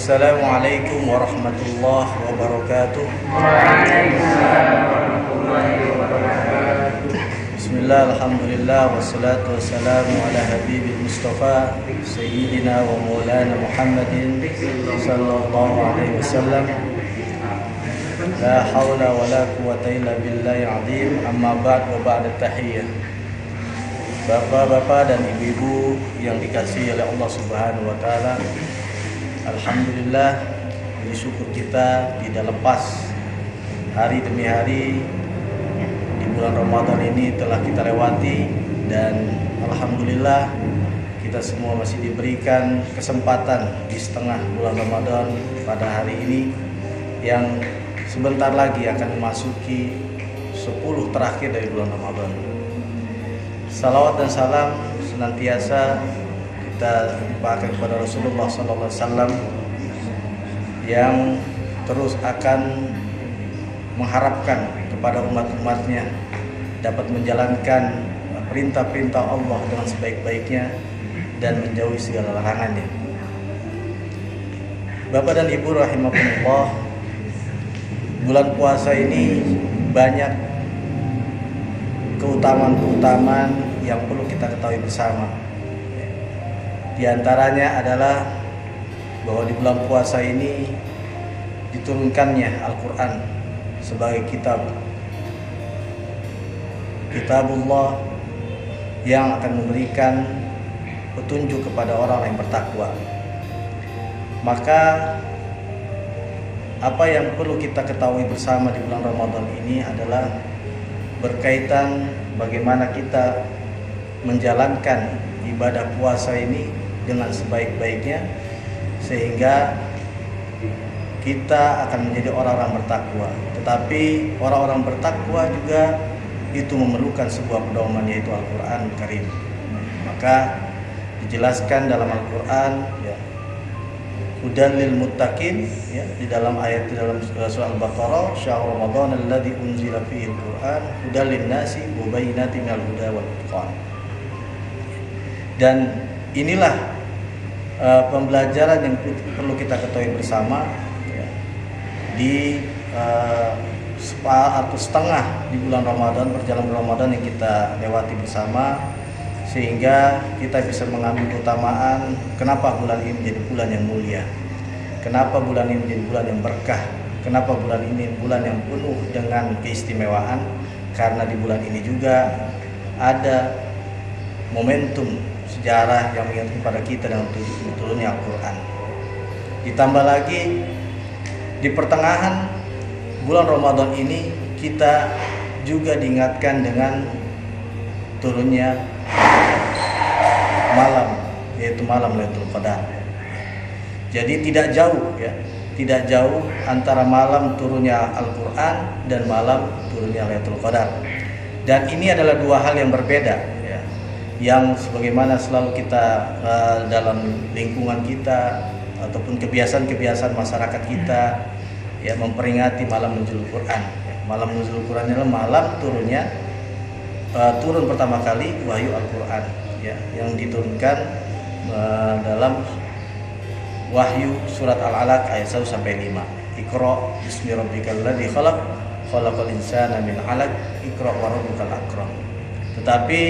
Assalamualaikum warahmatullahi wabarakatuh. Bismillah, alhamdulillah, wassalatu wassalamu ala habibil mustafa Sayyidina wa maulana Muhammadin sallallahu alaihi wasallam. La hawla wa la quwwata illa billahi azim. Amma ba'd wa ba'da tahiyyah. Bapak-bapak dan ibu-ibu yang dikasihi oleh Allah Subhanahu wa taala, alhamdulillah, puji syukur kita tidak lepas. Hari demi hari di bulan Ramadan ini telah kita lewati, dan alhamdulillah kita semua masih diberikan kesempatan di setengah bulan Ramadan pada hari ini yang sebentar lagi akan memasuki 10 terakhir dari bulan Ramadan. Salawat dan salam senantiasa kita pakai kepada Rasulullah SAW yang terus akan mengharapkan kepada umat-umatnya dapat menjalankan perintah-perintah Allah dengan sebaik-baiknya dan menjauhi segala larangannya. Bapak dan Ibu rahimakumullah, bulan puasa ini banyak keutamaan-keutamaan yang perlu kita ketahui bersama. Di antaranya adalah bahwa di bulan puasa ini diturunkannya Al-Quran sebagai kitabullah yang akan memberikan petunjuk kepada orang yang bertakwa. Maka apa yang perlu kita ketahui bersama di bulan Ramadan ini adalah berkaitan bagaimana kita menjalankan ibadah puasa ini dengan sebaik-baiknya, sehingga kita akan menjadi orang-orang bertakwa. Tetapi orang-orang bertakwa juga itu memerlukan sebuah pedoman, yaitu Al-Quran Karim. Maka dijelaskan dalam Al-Quran, ya, hudan lil muttaqin, ya, di dalam ayat di dalam surah Al-Baqarah, syahrul ramadan alladzi unzila fihi al-Qur'an hudan lin-nasi wa bayyinatin minal huda wal furqan. Dan inilah pembelajaran yang perlu kita ketahui bersama, ya, di atau setengah di bulan Ramadan, perjalanan Ramadan yang kita lewati bersama, sehingga kita bisa mengambil keutamaan kenapa bulan ini menjadi bulan yang mulia, kenapa bulan ini menjadi bulan yang berkah, kenapa bulan ini bulan yang penuh dengan keistimewaan. Karena di bulan ini juga ada momentum sejarah yang mengingatkan kepada kita dengan turunnya Al-Quran. Ditambah lagi di pertengahan bulan Ramadan ini kita juga diingatkan dengan turunnya malam, yaitu malam Lailatul Qadar. Jadi tidak jauh, ya, tidak jauh antara malam turunnya Al-Quran dan malam turunnya Lailatul Qadar. Dan ini adalah dua hal yang berbeda, ya, yang sebagaimana selalu kita dalam lingkungan kita ataupun kebiasaan-kebiasaan masyarakat kita, ya, memperingati malam nuzul Quran. Ya, malam nuzul Quran adalah malam turunnya turun pertama kali wahyu Al-Quran, ya, yang diturunkan dalam wahyu surat Al-Alaq ayat 1 sampai 5. Iqra bismi rabbikal ladzi khalaq, khalaqal insana min 'alaq, iqra wa rabbukal akram. Tetapi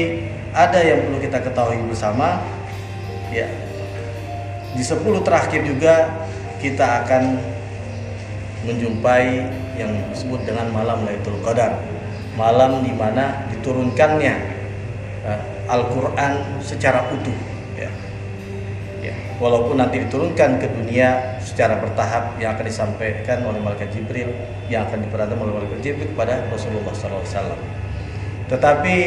ada yang perlu kita ketahui bersama, ya, di 10 terakhir juga kita akan menjumpai yang disebut dengan malam Lailatul Qadar, malam di mana diturunkannya Al-Quran secara utuh, ya. Ya, walaupun nanti diturunkan ke dunia secara bertahap yang akan disampaikan oleh malaikat Jibril, yang akan diperintahkan oleh malaikat Jibril kepada Rasulullah SAW. Tetapi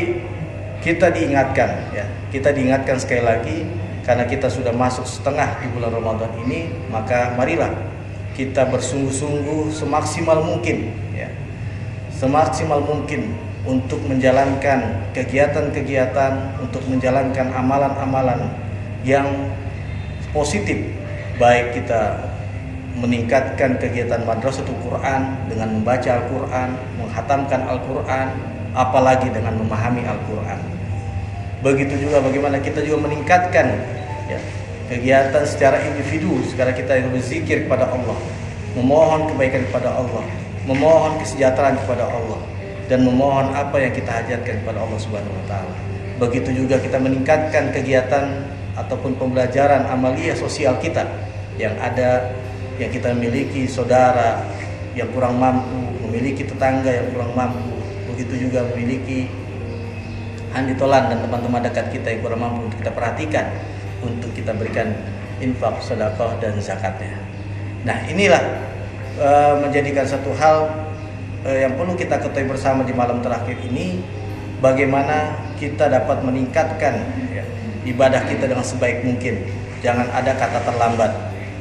kita diingatkan, ya, kita diingatkan sekali lagi, karena kita sudah masuk setengah di bulan Ramadan ini, maka marilah kita bersungguh-sungguh semaksimal mungkin, ya, semaksimal mungkin untuk menjalankan kegiatan-kegiatan, untuk menjalankan amalan-amalan yang positif, baik kita meningkatkan kegiatan madrasatul Quran dengan membaca Al-Quran, menghatamkan Al-Quran, apalagi dengan memahami Al-Quran. Begitu juga bagaimana kita juga meningkatkan, ya, kegiatan secara individu, sekarang kita berzikir kepada Allah, memohon kebaikan kepada Allah, memohon kesejahteraan kepada Allah, dan memohon apa yang kita hajatkan kepada Allah Subhanahu wa taala. Begitu juga kita meningkatkan kegiatan ataupun pembelajaran amaliyah sosial kita yang ada, yang kita miliki saudara yang kurang mampu, memiliki tetangga yang kurang mampu, begitu juga memiliki handitolan dan teman-teman dekat kita yang kurang mampu, untuk kita perhatikan, untuk kita berikan infak, sedekah dan zakatnya. Nah, inilah menjadikan satu hal yang perlu kita ketahui bersama di malam terakhir ini, bagaimana kita dapat meningkatkan ibadah kita dengan sebaik mungkin. Jangan ada kata terlambat.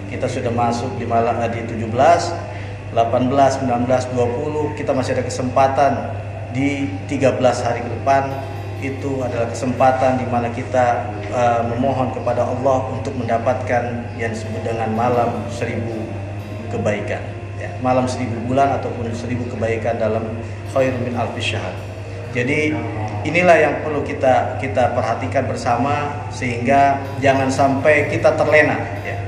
Kita sudah masuk di malam di 17, 18, 19, 20, kita masih ada kesempatan di 13 hari ke depan. Itu adalah kesempatan di mana kita memohon kepada Allah untuk mendapatkan yang disebut dengan malam 1000 kebaikan, malam 1000 bulan ataupun 1000 kebaikan dalam khairun min alfi syahr. Jadi inilah yang perlu kita perhatikan bersama, sehingga jangan sampai kita terlena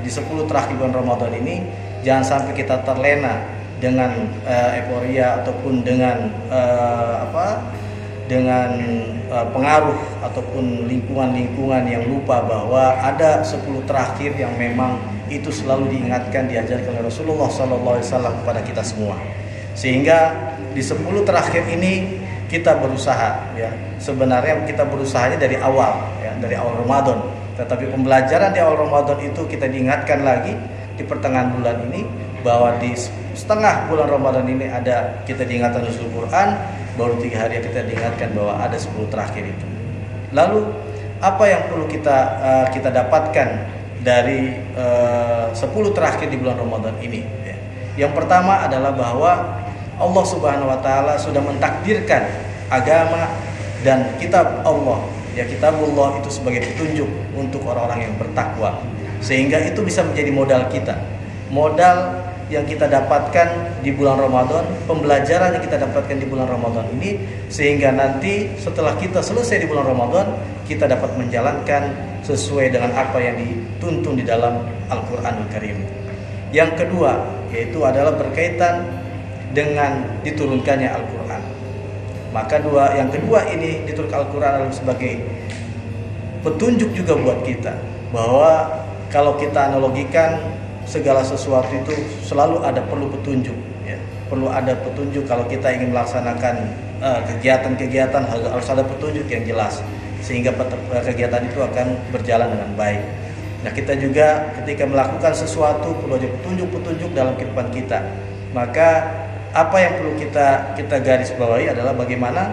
di 10 terakhir bulan Ramadan ini. Jangan sampai kita terlena dengan euforia ataupun dengan pengaruh ataupun lingkungan yang lupa bahwa ada 10 terakhir yang memang itu selalu diingatkan, diajarkan oleh Rasulullah SAW kepada kita semua. Sehingga di 10 terakhir ini kita berusaha, sebenarnya kita berusahanya dari awal, dari awal Ramadan. Tetapi pembelajaran di awal Ramadan itu kita diingatkan lagi di pertengahan bulan ini, bahwa di setengah bulan Ramadan ini kita diingatkan nuzul Quran, baru 3 hari kita diingatkan bahwa ada 10 terakhir itu. Lalu apa yang perlu kita dapatkan dari 10 terakhir di bulan Ramadan ini? Yang pertama adalah bahwa Allah Subhanahu wa taala sudah mentakdirkan agama dan kitab Allah, kitabullah itu sebagai petunjuk untuk orang-orang yang bertakwa. Sehingga itu bisa menjadi modal kita. Modal yang kita dapatkan di bulan Ramadan, pembelajaran yang kita dapatkan di bulan Ramadan ini, sehingga nanti setelah kita selesai di bulan Ramadan, kita dapat menjalankan sesuai dengan apa yang dituntun di dalam Al-Qur'anul Karim. Yang kedua, yaitu adalah berkaitan dengan diturunkannya Al-Quran. Maka yang kedua ini diturunkan Al-Quran adalah sebagai petunjuk juga buat kita, bahwa kalau kita analogikan segala sesuatu itu selalu perlu petunjuk, perlu ada petunjuk. Kalau kita ingin melaksanakan kegiatan-kegiatan harus ada petunjuk yang jelas, sehingga kegiatan itu akan berjalan dengan baik. Nah, kita juga ketika melakukan sesuatu perlu ada petunjuk-petunjuk dalam kehidupan kita. Maka apa yang perlu kita garis bawahi adalah bagaimana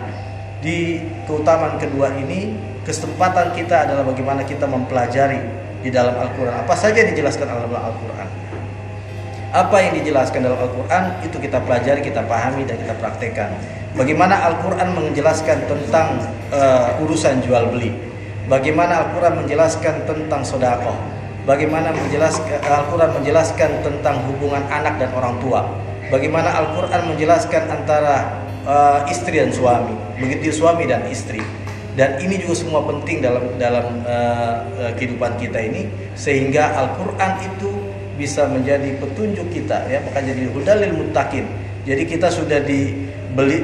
di keutamaan kedua ini, kesempatan kita adalah bagaimana kita mempelajari di dalam Al-Quran. Apa saja yang dijelaskan dalam Al-Quran. Apa yang dijelaskan dalam Al-Quran itu kita pelajari, kita pahami, dan kita praktekkan. Bagaimana Al-Quran menjelaskan tentang urusan jual beli. Bagaimana Al-Quran menjelaskan tentang sedekah. Bagaimana Al-Quran menjelaskan tentang hubungan anak dan orang tua. Bagaimana Al-Quran menjelaskan antara istri dan suami, begitu suami dan istri. Dan ini juga semua penting dalam kehidupan kita ini, sehingga Al-Quran itu bisa menjadi petunjuk kita, maka jadi hudalil muttaqin. Jadi kita sudah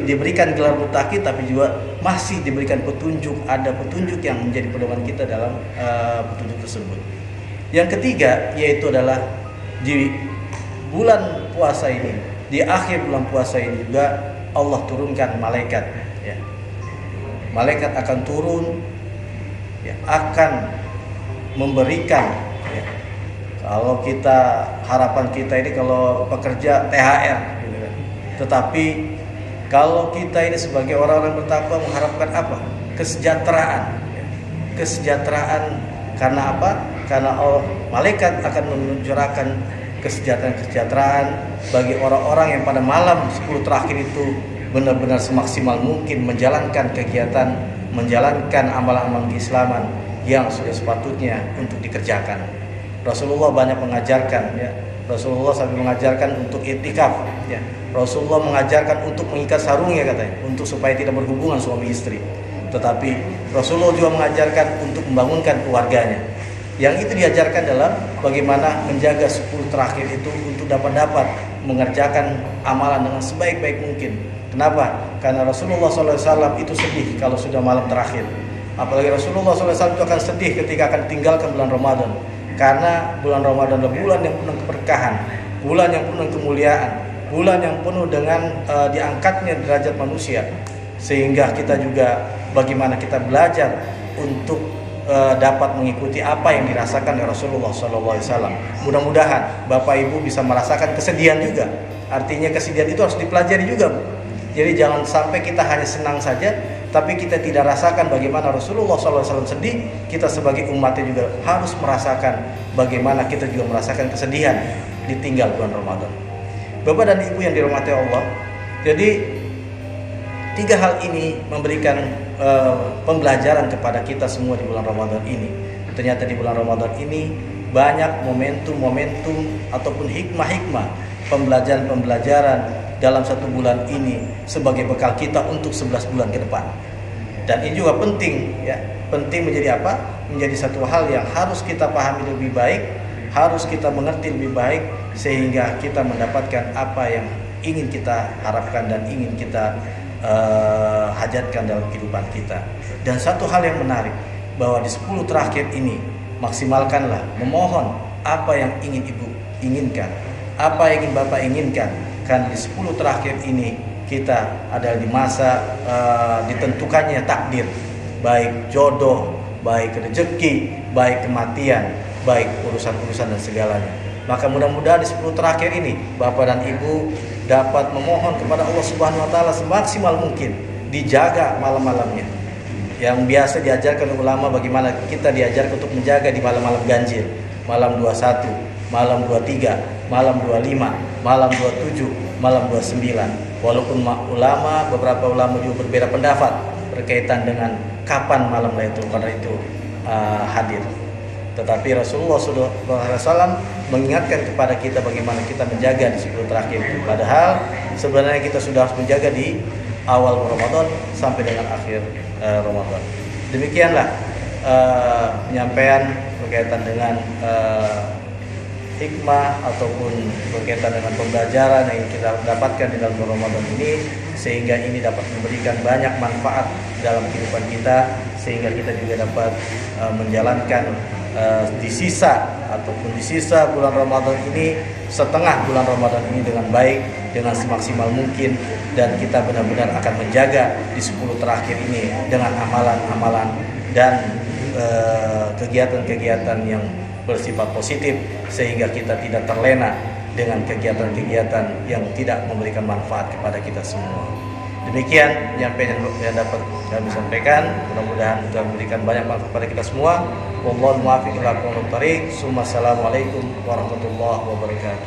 diberikan gelar muttaqin, tapi juga masih diberikan petunjuk, ada petunjuk yang menjadi pedoman kita dalam petunjuk tersebut. Yang ketiga yaitu adalah di bulan puasa ini, di akhir bulan puasa ini juga Allah turunkan malaikat. Malaikat akan turun, akan memberikan. Kalau harapan kita ini kalau pekerja THR, tetapi kalau kita ini sebagai orang-orang bertakwa mengharapkan apa? Kesejahteraan. Kesejahteraan karena apa? Karena malaikat akan mencurahkan kesejahteraan bagi orang-orang yang pada malam 10 terakhir itu benar-benar semaksimal mungkin menjalankan kegiatan, menjalankan amalan-amalan keislaman yang sudah sepatutnya untuk dikerjakan. Rasulullah banyak mengajarkan, Rasulullah sampai mengajarkan untuk i'tikaf, Rasulullah mengajarkan untuk mengikat sarungnya katanya, untuk supaya tidak berhubungan suami istri. Tetapi Rasulullah juga mengajarkan untuk membangunkan keluarganya. Yang itu diajarkan dalam bagaimana menjaga 10 terakhir itu untuk dapat mengerjakan amalan dengan sebaik-baik mungkin. Kenapa? Karena Rasulullah SAW itu sedih kalau sudah malam terakhir. Apalagi Rasulullah SAW itu akan sedih ketika akan tinggalkan bulan Ramadan. Karena bulan Ramadan adalah bulan yang penuh keberkahan, bulan yang penuh kemuliaan, bulan yang penuh dengan diangkatnya derajat manusia. Sehingga kita juga bagaimana kita belajar untuk dapat mengikuti apa yang dirasakan oleh Rasulullah SAW. Mudah-mudahan Bapak Ibu bisa merasakan kesedihan juga. Artinya kesedihan itu harus dipelajari juga, Bu. Jadi jangan sampai kita hanya senang saja, tapi kita tidak rasakan bagaimana Rasulullah SAW sedih. Kita sebagai umatnya juga harus merasakan bagaimana kita juga merasakan kesedihan ditinggal bulan Ramadan. Bapak dan Ibu yang dirahmati Allah, jadi 3 hal ini memberikan pembelajaran kepada kita semua di bulan Ramadan ini. Ternyata di bulan Ramadan ini banyak momentum-momentum ataupun hikmah-hikmah, pembelajaran-pembelajaran dalam 1 bulan ini sebagai bekal kita untuk 11 bulan ke depan. Dan ini juga penting, ya. Penting menjadi apa? Menjadi satu hal yang harus kita pahami lebih baik, harus kita mengerti lebih baik, sehingga kita mendapatkan apa yang ingin kita harapkan dan ingin kita hajatkan dalam kehidupan kita. Dan satu hal yang menarik, bahwa di 10 terakhir ini maksimalkanlah memohon apa yang ingin Ibu inginkan, apa yang ingin Bapak inginkan. Karena di 10 terakhir ini kita adalah di masa ditentukannya takdir, baik jodoh, baik rezeki, baik kematian, baik urusan-urusan dan segalanya. Maka mudah-mudahan di 10 terakhir ini Bapak dan Ibu dapat memohon kepada Allah Subhanahu wa taala semaksimal mungkin, dijaga malam-malamnya. Yang biasa diajarkan ulama bagaimana kita diajarkan untuk menjaga di malam-malam ganjil, malam 21, malam 23, malam 25, malam 27, malam 29. Walaupun beberapa ulama juga berbeda pendapat berkaitan dengan kapan malam Lailatul Qadar itu hadir. Tetapi Rasulullah SAW mengingatkan kepada kita bagaimana kita menjaga di 10 terakhir itu. Padahal sebenarnya kita sudah harus menjaga di awal Ramadan sampai dengan akhir Ramadan. Demikianlah penyampaian berkaitan dengan hikmah ataupun berkaitan dengan pembelajaran yang kita dapatkan di dalam Ramadan ini, sehingga ini dapat memberikan banyak manfaat dalam kehidupan kita, sehingga kita juga dapat menjalankan di sisa bulan Ramadan ini, setengah bulan Ramadan ini dengan baik, dengan semaksimal mungkin, dan kita benar-benar akan menjaga di 10 terakhir ini dengan amalan-amalan dan kegiatan-kegiatan yang bersifat positif, sehingga kita tidak terlena dengan kegiatan-kegiatan yang tidak memberikan manfaat kepada kita semua. Demikian penyampaian yang dapat kami sampaikan. Mudah-mudahan bisa memberikan banyak manfaat kepada kita semua. Wallahul muwaffiq ila aqwamit thariq. Assalamualaikum warahmatullahi wabarakatuh.